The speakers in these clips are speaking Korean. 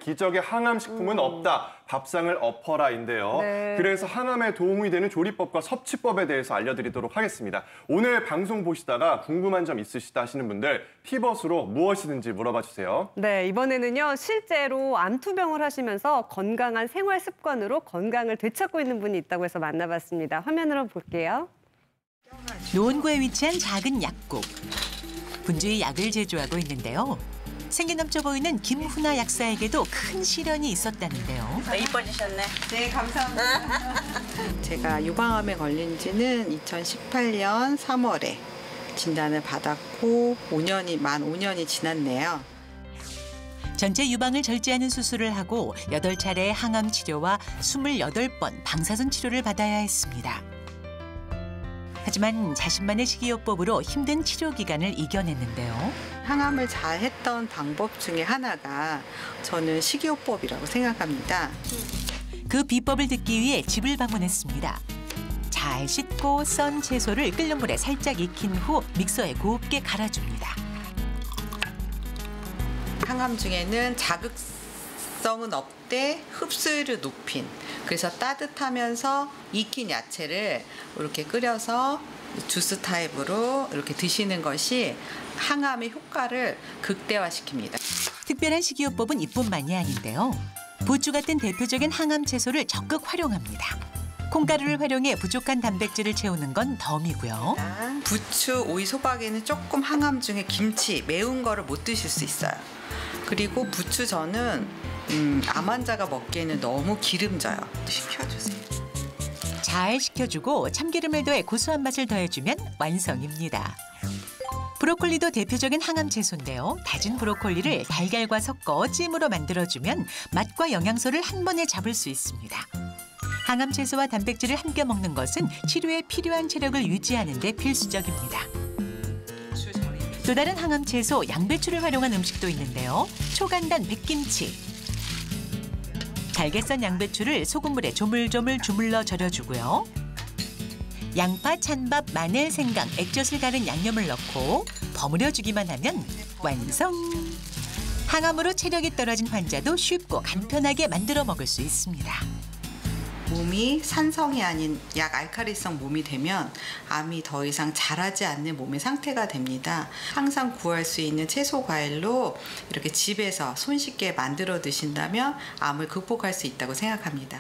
기적의 항암 식품은 없다. 밥상을 엎어라인데요. 네. 그래서 항암에 도움이 되는 조리법과 섭취법에 대해서 알려드리도록 하겠습니다. 오늘 방송 보시다가 궁금한 점 있으시다 하시는 분들 티벗으로 무엇이든지 물어봐 주세요. 네, 이번에는요. 실제로 암투병을 하시면서 건강한 생활 습관으로 건강을 되찾고 있는 분이 있다고 해서 만나봤습니다. 화면으로 볼게요. 노원구에 위치한 작은 약국. 분주히 약을 제조하고 있는데요. 생기 넘쳐 보이는 김훈아 약사에게도 큰 시련이 있었다는데요. 이뻐지셨네. 네, 감사합니다. 제가 유방암에 걸린 지는 2018년 3월에 진단을 받았고 만 5년이 지났네요. 전체 유방을 절제하는 수술을 하고 8차례의 항암 치료와 28번 방사선 치료를 받아야 했습니다. 하지만 자신만의 식이요법으로 힘든 치료 기간을 이겨냈는데요. 항암을 잘 했던 방법 중에 하나가 저는 식이요법이라고 생각합니다. 그 비법을 듣기 위해 집을 방문했습니다. 잘 씻고 썬 채소를 끓는 물에 살짝 익힌 후 믹서에 곱게 갈아줍니다. 항암 중에는 자극성은 없대 흡수율을 높인, 그래서 따뜻하면서 익힌 야채를 이렇게 끓여서 주스 타입으로 이렇게 드시는 것이 항암의 효과를 극대화시킵니다. 특별한 식이요법은 이뿐만이 아닌데요. 부추 같은 대표적인 항암 채소를 적극 활용합니다. 콩가루를 활용해 부족한 단백질을 채우는 건 덤이고요. 부추, 오이, 소박에는 조금 항암 중에 김치, 매운 거를 못 드실 수 있어요. 그리고 부추전은 암 환자가 먹기에는 너무 기름져요. 식혀주세요. 잘 식혀주고 참기름을 더해 고소한 맛을 더해주면 완성입니다. 브로콜리도 대표적인 항암 채소인데요. 다진 브로콜리를 달걀과 섞어 찜으로 만들어주면 맛과 영양소를 한 번에 잡을 수 있습니다. 항암 채소와 단백질을 함께 먹는 것은 치료에 필요한 체력을 유지하는 데 필수적입니다. 또 다른 항암 채소 양배추를 활용한 음식도 있는데요. 초간단 백김치. 달게 썬 양배추를 소금물에 조물조물 주물러 절여주고요. 양파, 찬밥, 마늘, 생강, 액젓을 가른 양념을 넣고 버무려주기만 하면 완성! 항암으로 체력이 떨어진 환자도 쉽고 간편하게 만들어 먹을 수 있습니다. 몸이 산성이 아닌 약 알칼리성 몸이 되면 암이 더 이상 자라지 않는 몸의 상태가 됩니다. 항상 구할 수 있는 채소 과일로 이렇게 집에서 손쉽게 만들어 드신다면 암을 극복할 수 있다고 생각합니다.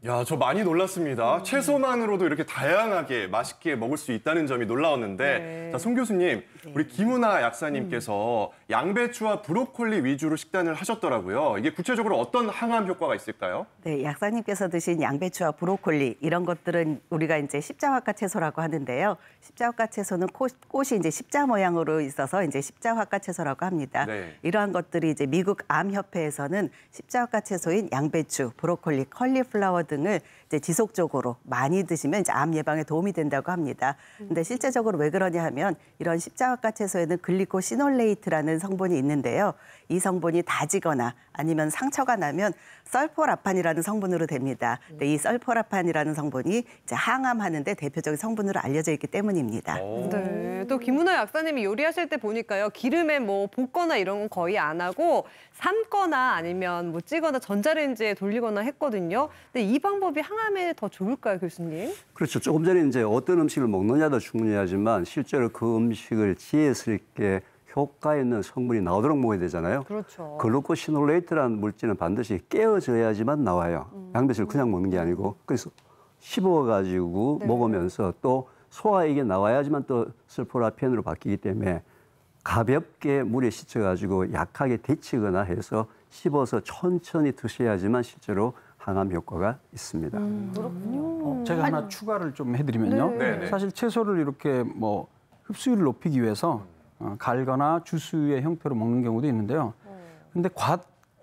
야, 저 많이 놀랐습니다. 채소만으로도 이렇게 다양하게 맛있게 먹을 수 있다는 점이 놀라웠는데 네. 자, 송 교수님, 우리 김훈아 약사님께서 양배추와 브로콜리 위주로 식단을 하셨더라고요. 이게 구체적으로 어떤 항암 효과가 있을까요? 네, 약사님께서 드신 양배추와 브로콜리 이런 것들은 우리가 이제 십자화과 채소라고 하는데요. 십자화과 채소는 꽃이 이제 십자 모양으로 있어서 이제 십자화과 채소라고 합니다. 네. 이러한 것들이 이제 미국 암협회에서는 십자화과 채소인 양배추, 브로콜리, 컬리플라워 등을 이제 지속적으로 많이 드시면 이제 암 예방에 도움이 된다고 합니다. 근데 실제적으로 왜 그러냐 하면 이런 십자화과 채소에는 글리코시놀레이트라는 성분이 있는데요. 이 성분이 다지거나 아니면 상처가 나면 설포라판이라는 성분으로 됩니다. 근데 이 설포라판이라는 성분이 이제 항암하는데 대표적인 성분으로 알려져 있기 때문입니다. 네, 또 김훈아 약사님이 요리하실 때 보니까요. 기름에 뭐 볶거나 이런 건 거의 안 하고 삶거나 아니면 뭐 찌거나 전자레인지에 돌리거나 했거든요. 근데 이 방법이 항암에 더 좋을까요, 교수님? 그렇죠. 조금 전에 이제 어떤 음식을 먹느냐도 중요하지만 실제로 그 음식을 지혜스럽게 효과 있는 성분이 나오도록 먹어야 되잖아요. 그렇죠. 글루코시놀레이트라는 물질은 반드시 깨어져야지만 나와요. 양배추를 그냥 먹는 게 아니고. 그래서 씹어가지고 네. 먹으면서 또 소화에 이게 나와야지만 또 설포라펜으로 바뀌기 때문에 가볍게 물에 씻어가지고 약하게 데치거나 해서 씹어서 천천히 드셔야지만 실제로 항암 효과가 있습니다. 그렇군요. 제가 하나 추가를 좀 해드리면요. 네. 사실 채소를 이렇게 뭐 흡수율을 높이기 위해서 갈거나 주스의 형태로 먹는 경우도 있는데요. 근데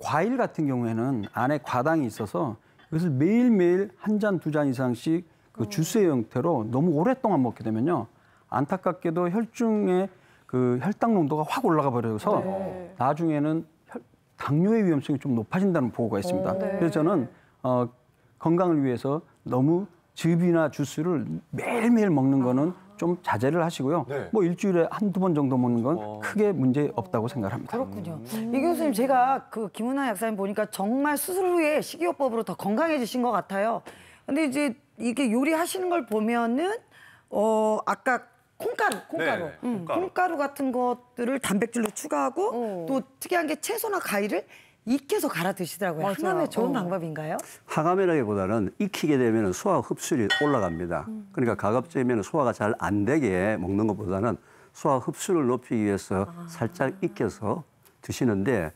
과일 같은 경우에는 안에 과당이 있어서 이것을 매일매일 한 잔, 두 잔 이상씩 그 주스의 형태로 너무 오랫동안 먹게 되면요. 안타깝게도 혈중의 그 혈당 농도가 확 올라가 버려서 나중에는 당뇨의 위험성이 좀 높아진다는 보고가 있습니다. 네. 그래서 저는 건강을 위해서 너무 즙이나 주스를 매일매일 먹는 거는 좀 자제를 하시고요. 네. 뭐 일주일에 한두 번 정도 먹는 건 크게 문제 없다고 생각합니다. 그렇군요. 이 교수님, 제가 그 김은하 약사님 보니까 정말 수술 후에 식이요법으로 더 건강해지신 것 같아요. 근데 이제 이게 요리하시는 걸 보면은 아까 콩가루, 네, 콩가루. 콩가루 같은 것들을 단백질로 추가하고 또 특이한 게 채소나 과일을 익혀서 갈아 드시더라고요. 맞아요. 항암에 좋은 방법인가요? 항암이라기보다는 익히게 되면 소화 흡수율이 올라갑니다. 그러니까 가급적이면 소화가 잘 안 되게 먹는 것보다는 소화 흡수를 높이기 위해서 살짝 익혀서 드시는데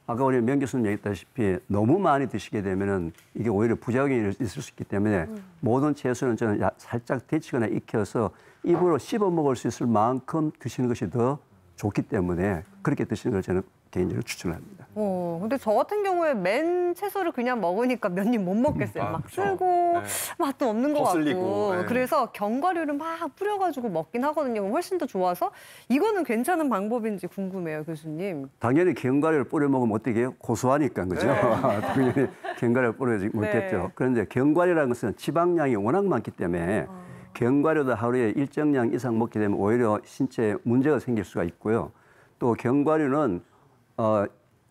아까 우리 명 교수님 얘기했다시피 너무 많이 드시게 되면은 이게 오히려 부작용이 있을 수 있기 때문에 모든 채소는 저는 살짝 데치거나 익혀서 입으로 씹어 먹을 수 있을 만큼 드시는 것이 더 좋기 때문에 그렇게 드시는 걸 저는 개인적으로 추천합니다. 근데 저 같은 경우에 맨 채소를 그냥 먹으니까 몇 입 못 먹겠어요. 막 그렇죠. 쓸고 네. 맛도 없는 것 거슬리고, 같고. 네. 그래서 견과류를 막 뿌려가지고 먹긴 하거든요. 그럼 훨씬 더 좋아서 이거는 괜찮은 방법인지 궁금해요, 교수님. 당연히 견과류를 뿌려 먹으면 어떻게 해요? 고소하니까, 그죠? 당연히 견과류를 뿌려 먹겠죠. 네. 그런데 견과류라는 것은 지방량이 워낙 많기 때문에 견과류도 하루에 일정량 이상 먹게 되면 오히려 신체에 문제가 생길 수가 있고요. 또 견과류는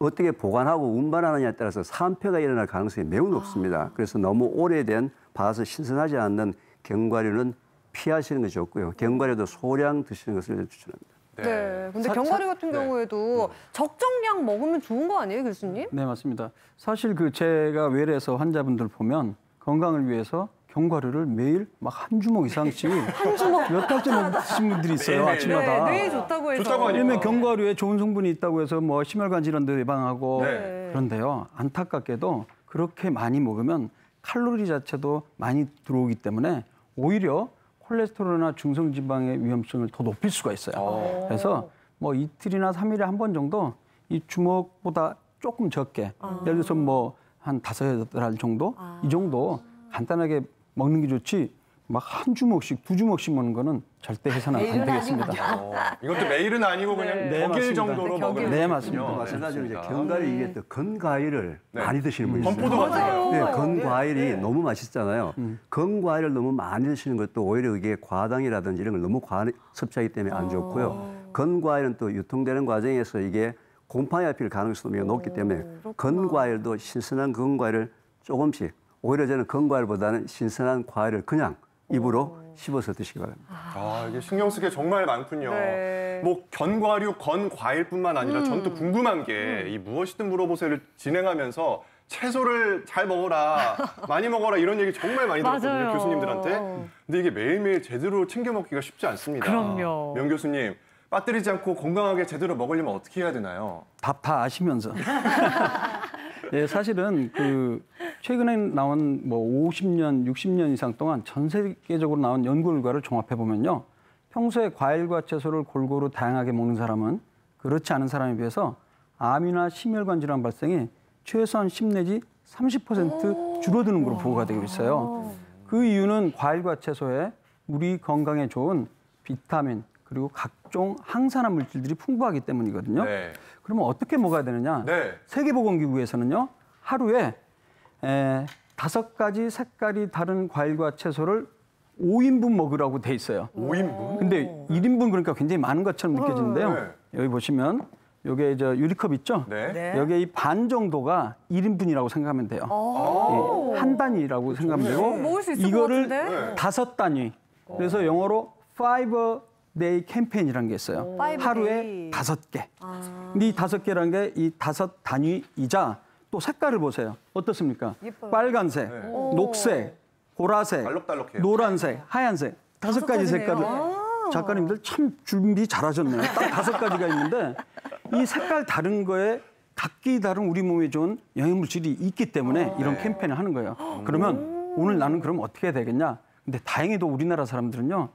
어떻게 보관하고 운반하느냐에 따라서 산패가 일어날 가능성이 매우 높습니다. 그래서 너무 오래된 봐서 신선하지 않는 견과류는 피하시는 것이 좋고요. 견과류도 소량 드시는 것을 추천합니다. 네. 근데 견과류 같은 경우에도 적정량 먹으면 좋은 거 아니에요, 교수님? 네, 맞습니다. 사실 그 제가 외래에서 환자분들 보면 건강을 위해서 견과류를 매일 막 한 주먹 이상씩 몇 달째 드신 분들이 있어요. 매일매일. 아침마다. 네, 뇌에 좋다고 해서. 좋다고 하니까. 왜냐면 견과류에 좋은 성분이 있다고 해서 뭐 심혈관 질환도 예방하고 네. 그런데요. 안타깝게도 그렇게 많이 먹으면 칼로리 자체도 많이 들어오기 때문에 오히려 콜레스테롤이나 중성지방의 위험성을 더 높일 수가 있어요. 그래서 뭐 이틀이나 3일에 한 번 정도 이 주먹보다 조금 적게 예를 들어서 뭐 한 5-8알 정도 이 정도 간단하게 먹는 게 좋지 막 한 주먹씩 2주먹씩 먹는 거는 절대 해서는 안 되겠습니다. 이것도 매일은 아니고 그냥 네, 격일 맞습니다. 정도로 네, 먹으면 격일. 네, 되겠군요. 맞습니다. 마찬가지로 이제 견과류 이게 또 건과일을 네. 많이 드시는 분이 있어요. 건포도 같은 네, 거요. 건과일이 너무 맛있잖아요. 건과일을 너무 많이 드시는 것도 오히려 이게 과당이라든지 이런 걸 너무 과한 섭취하기 때문에 안 좋고요. 건과일은 또 유통되는 과정에서 이게 곰팡이가 필 가능성이 높기 때문에 건과일도 신선한 건과일을 조금씩 오히려 저는 건과일보다는 신선한 과일을 그냥 입으로 씹어서 드시기 바랍니다. 이게 신경 쓰게 정말 많군요. 네. 뭐 견과류, 건과일뿐만 아니라 전 또 궁금한 게 이 무엇이든 물어보세요를 진행하면서 채소를 잘 먹어라, 많이 먹어라 이런 얘기 정말 많이 들었거든요, 맞아요. 교수님들한테. 근데 이게 매일매일 제대로 챙겨 먹기가 쉽지 않습니다. 그럼요. 명 교수님, 빠뜨리지 않고 건강하게 제대로 먹으려면 어떻게 해야 되나요? 답 다 아시면서. 예, 사실은 그 최근에 나온 뭐 50년, 60년 이상 동안 전 세계적으로 나온 연구 결과를 종합해 보면요. 평소에 과일과 채소를 골고루 다양하게 먹는 사람은 그렇지 않은 사람에 비해서 암이나 심혈관 질환 발생이 최소한 10 내지 30% 줄어드는 걸로 보고가 되고 있어요. 그 이유는 과일과 채소에 우리 건강에 좋은 비타민 그리고 각종 항산화 물질들이 풍부하기 때문이거든요. 네. 그러면 어떻게 먹어야 되느냐? 네. 세계보건기구에서는요, 하루에 5가지 색깔이 다른 과일과 채소를 5인분 먹으라고 돼 있어요. 5인분? 근데 1인분 그러니까 굉장히 많은 것처럼 느껴지는데요. 네. 여기 보시면 요게 저 유리컵 있죠? 네. 여기에 이 반 정도가 1인분이라고 생각하면 돼요. 예, 한 단위라고 생각하면 되고 먹을 수 있을 것 이거를 같은데? 5단위. 그래서 영어로 5-day 캠페인이라는 게 있어요. 5 하루에 day. 5개. 근데 이 5개라는 게 이 5단위이자 또 색깔을 보세요. 어떻습니까? 예뻐요. 빨간색, 녹색, 보라색, 알록달록해요. 노란색, 하얀색 5가지 가지네요. 색깔을 작가님들 참 준비 잘하셨네요. 딱 5가지가 있는데 이 색깔 다른 거에 각기 다른 우리 몸에 좋은 영양물질이 있기 때문에 이런 캠페인을 하는 거예요. 그러면 오늘 나는 그럼 어떻게 해야 되겠냐? 근데 다행히도 우리나라 사람들은요.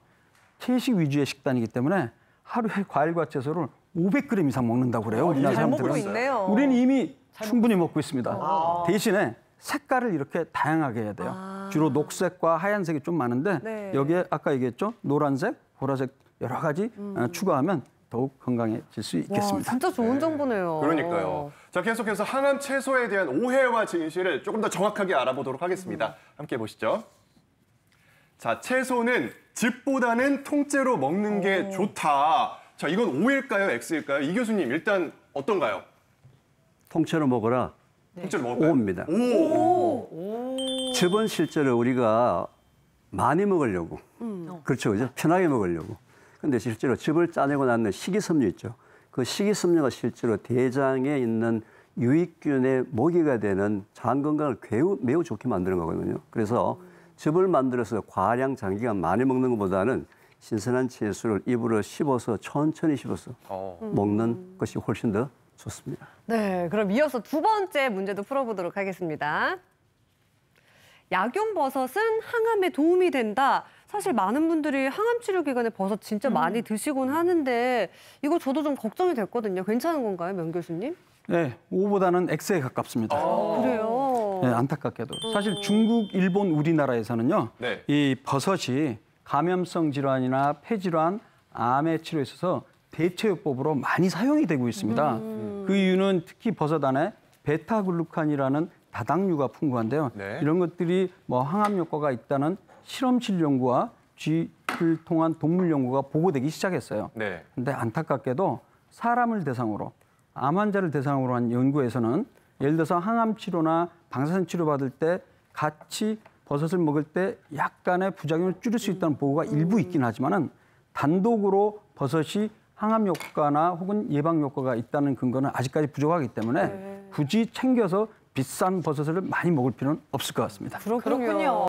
채식 위주의 식단이기 때문에 하루에 과일과 채소를 500g 이상 먹는다고 그래요. 우리나라 잘 먹고 사람들은. 있네요. 우리는 이미 충분히 먹고 있습니다. 대신에 색깔을 이렇게 다양하게 해야 돼요. 주로 녹색과 하얀색이 좀 많은데 네. 여기에 아까 얘기했죠. 노란색, 보라색 여러 가지 추가하면 더욱 건강해질 수 와, 있겠습니다. 진짜 좋은 정보네요. 그러니까요. 자, 계속해서 항암 채소에 대한 오해와 진실을 조금 더 정확하게 알아보도록 하겠습니다. 함께 보시죠. 자, 채소는 즙보다는 통째로 먹는 게 좋다. 자, 이건 O일까요? X일까요? 이 교수님, 일단 어떤가요? 통째로 먹어라. 통째로 먹을까요? O입니다. 오. 즙은 실제로 우리가 많이 먹으려고, 그렇죠, 그죠? 편하게 먹으려고. 근데 실제로 즙을 짜내고 낳는 식이섬유 있죠. 그 식이섬유가 실제로 대장에 있는 유익균의 모기가 되는 장 건강을 매우 좋게 만드는 거거든요. 그래서 즙을 만들어서 과량 장기간 많이 먹는 것보다는 신선한 채소를 입으로 씹어서 천천히 씹어서 먹는 것이 훨씬 더 좋습니다. 네, 그럼 이어서 두 번째 문제도 풀어보도록 하겠습니다. 약용버섯은 항암에 도움이 된다. 사실 많은 분들이 항암 치료 기간에 버섯 진짜 많이 드시곤 하는데 이거 저도 좀 걱정이 됐거든요. 괜찮은 건가요, 명 교수님? 네, O보다는 X에 가깝습니다. 그래요? 네, 안타깝게도. 사실 중국, 일본, 우리나라에서는요. 네. 이 버섯이 감염성 질환이나 폐질환, 암의 치료에 있어서 대체요법으로 많이 사용이 되고 있습니다. 그 이유는 특히 버섯 안에 베타글루칸이라는 다당류가 풍부한데요. 네. 이런 것들이 뭐 항암 효과가 있다는 실험실 연구와 쥐를 통한 동물 연구가 보고되기 시작했어요. 네. 근데 안타깝게도 사람을 대상으로 암 환자를 대상으로 한 연구에서는 예를 들어서 항암 치료나 방사선 치료 받을 때 같이 버섯을 먹을 때 약간의 부작용을 줄일 수 있다는 보고가 일부 있긴 하지만은 단독으로 버섯이 항암 효과나 혹은 예방 효과가 있다는 근거는 아직까지 부족하기 때문에 굳이 챙겨서 비싼 버섯을 많이 먹을 필요는 없을 것 같습니다. 그렇군요.